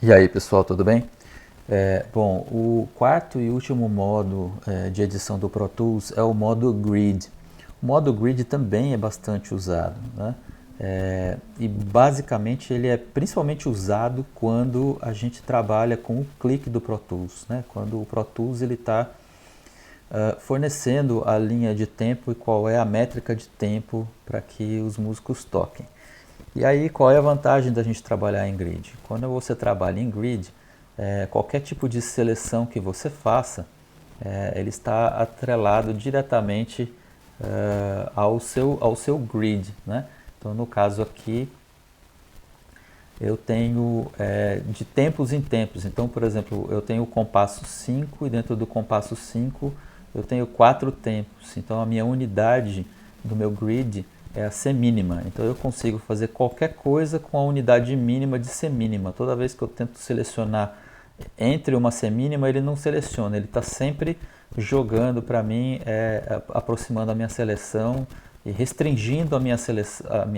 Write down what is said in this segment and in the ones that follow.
E aí pessoal, tudo bem? Bom, o quarto e último modo de edição do Pro Tools é o modo Grid. O modo Grid também é bastante usado, né? E basicamente ele é principalmente usado quando a gente trabalha com o clique do Pro Tools, né? Quando o Pro Tools ele está fornecendo a linha de tempo e qual é a métrica de tempo para que os músicos toquem. E aí, qual é a vantagem da gente trabalhar em grid? Quando você trabalha em grid, qualquer tipo de seleção que você faça, ele está atrelado diretamente ao seu grid, né? Então, no caso aqui, eu tenho de tempos em tempos. Então, por exemplo, eu tenho o compasso 5 e dentro do compasso 5 eu tenho 4 tempos. Então, a minha unidade do meu grid é a semínima. Então eu consigo fazer qualquer coisa com a unidade mínima de semínima. Toda vez que eu tento selecionar entre uma semínima, ele não seleciona. Ele está sempre jogando para mim, aproximando a minha seleção e restringindo a minha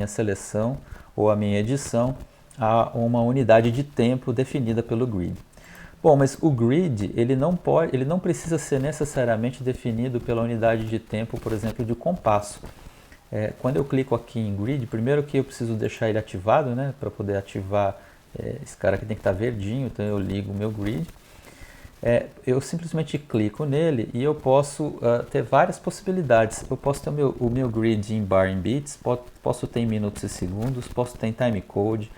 seleção ou a minha edição a uma unidade de tempo definida pelo grid. Bom, mas o grid ele não precisa ser necessariamente definido pela unidade de tempo, por exemplo, de compasso. Quando eu clico aqui em Grid, primeiro que eu preciso deixar ele ativado, né? Para poder ativar, esse cara aqui tem que estar verdinho, então eu ligo o meu Grid. Eu simplesmente clico nele e eu posso ter várias possibilidades. Eu posso ter o meu Grid em bar em beats, posso ter em minutos e segundos, posso ter em timecode,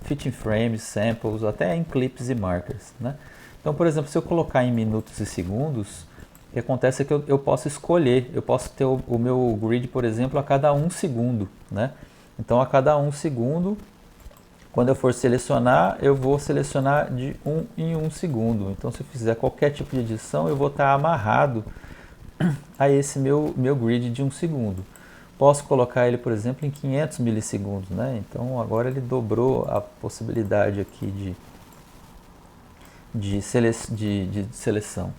fitting frames, samples, até em clips e markers, né? Então, por exemplo, se eu colocar em minutos e segundos, o que acontece é que eu posso escolher, eu posso ter o meu grid, por exemplo, a cada 1 segundo, né? Então, a cada 1 segundo, quando eu for selecionar, eu vou selecionar de 1 em 1 segundo. Então, se eu fizer qualquer tipo de edição, eu vou estar amarrado a esse meu grid de 1 segundo. Posso colocar ele, por exemplo, em 500 milissegundos, né? Então, agora ele dobrou a possibilidade aqui de seleção.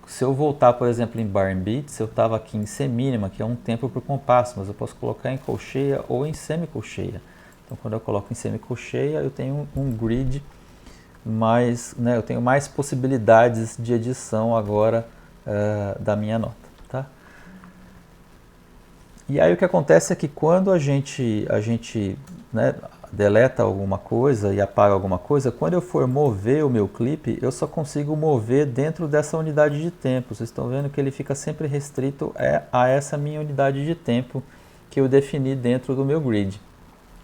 Se eu voltar, por exemplo, em bar and beats, eu estava aqui em semínima, que é um tempo por compasso, mas eu posso colocar em colcheia ou em semicolcheia. Então, quando eu coloco em semicolcheia, eu tenho um grid mais, né, eu tenho mais possibilidades de edição agora da minha nota, tá? E aí o que acontece é que quando a gente né, deleta alguma coisa e apaga alguma coisa, quando eu for mover o meu clipe, eu só consigo mover dentro dessa unidade de tempo. Vocês estão vendo que ele fica sempre restrito a essa minha unidade de tempo que eu defini dentro do meu grid.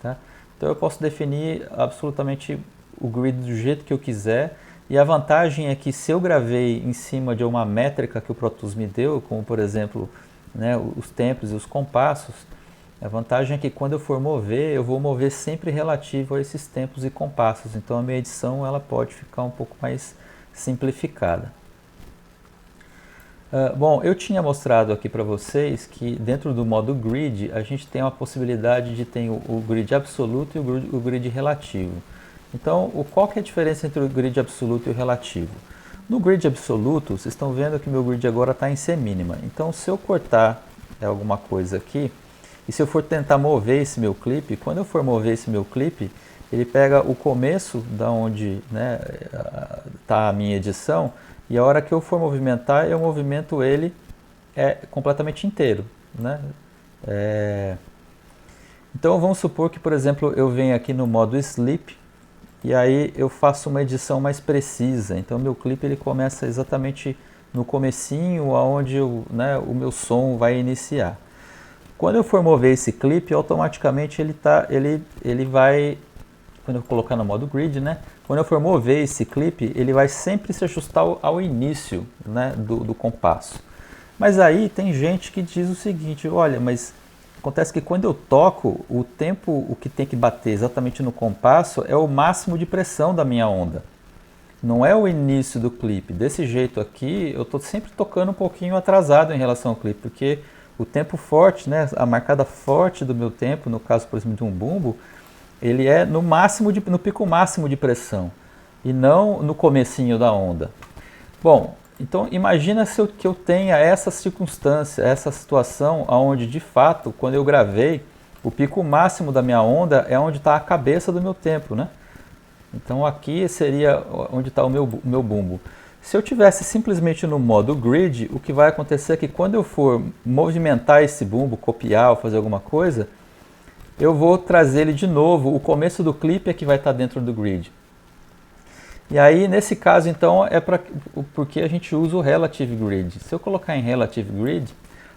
Tá? Então eu posso definir absolutamente o grid do jeito que eu quiser, e a vantagem é que se eu gravei em cima de uma métrica que o Pro Tools me deu, como por exemplo, né, os tempos e os compassos, a vantagem é que quando eu for mover, eu vou mover sempre relativo a esses tempos e compassos. Então a minha edição ela pode ficar um pouco mais simplificada. Bom, eu tinha mostrado aqui para vocês que dentro do modo grid a gente tem uma possibilidade de ter o grid absoluto e o grid relativo. Então, qual que é a diferença entre o grid absoluto e o relativo? No grid absoluto, vocês estão vendo que meu grid agora está em semínima. Então, se eu cortar alguma coisa aqui, e se eu for tentar mover esse meu clipe, quando eu for mover esse meu clipe, ele pega o começo da onde está a minha edição, e a hora que eu for movimentar, eu movimento ele completamente inteiro, né? Então vamos supor que, por exemplo, eu venho aqui no modo Sleep, e aí eu faço uma edição mais precisa. Então meu clipe ele começa exatamente no comecinho, aonde o meu som vai iniciar. Quando eu for mover esse clipe, automaticamente ele vai, quando eu colocar no modo grid, né? Quando eu for mover esse clipe, ele vai sempre se ajustar ao início, né, do compasso. Mas aí tem gente que diz o seguinte, olha, mas acontece que quando eu toco, o tempo, o que tem que bater exatamente no compasso é o máximo de pressão da minha onda. Não é o início do clipe. Desse jeito aqui, eu estou sempre tocando um pouquinho atrasado em relação ao clipe, porque o tempo forte, né, a marcada forte do meu tempo, no caso, por exemplo, de um bumbo, ele é no pico máximo de pressão, e não no comecinho da onda. Bom, então imagina que eu tenha essa circunstância, essa situação onde de fato, quando eu gravei, o pico máximo da minha onda é onde está a cabeça do meu tempo, né? Então aqui seria onde está o meu bumbo. Se eu tivesse simplesmente no modo grid, o que vai acontecer é que quando eu for movimentar esse bumbo, copiar ou fazer alguma coisa, eu vou trazer ele de novo, o começo do clipe é que vai estar dentro do grid. E aí, nesse caso, então, é porque a gente usa o Relative Grid. Se eu colocar em Relative Grid,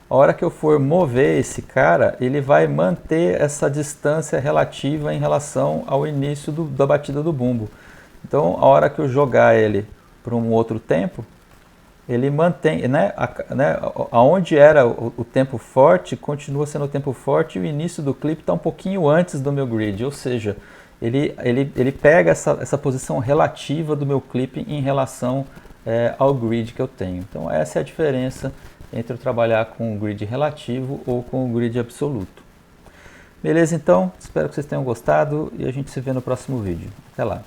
a hora que eu for mover esse cara, ele vai manter essa distância relativa em relação ao início da batida do bumbo. Então, a hora que eu jogar ele para um outro tempo, ele mantém, aonde era o tempo forte, continua sendo o tempo forte e o início do clipe está um pouquinho antes do meu grid, ou seja, ele pega essa posição relativa do meu clipe em relação ao grid que eu tenho. Então essa é a diferença entre eu trabalhar com o grid relativo ou com o grid absoluto. Beleza, então? Espero que vocês tenham gostado e a gente se vê no próximo vídeo. Até lá!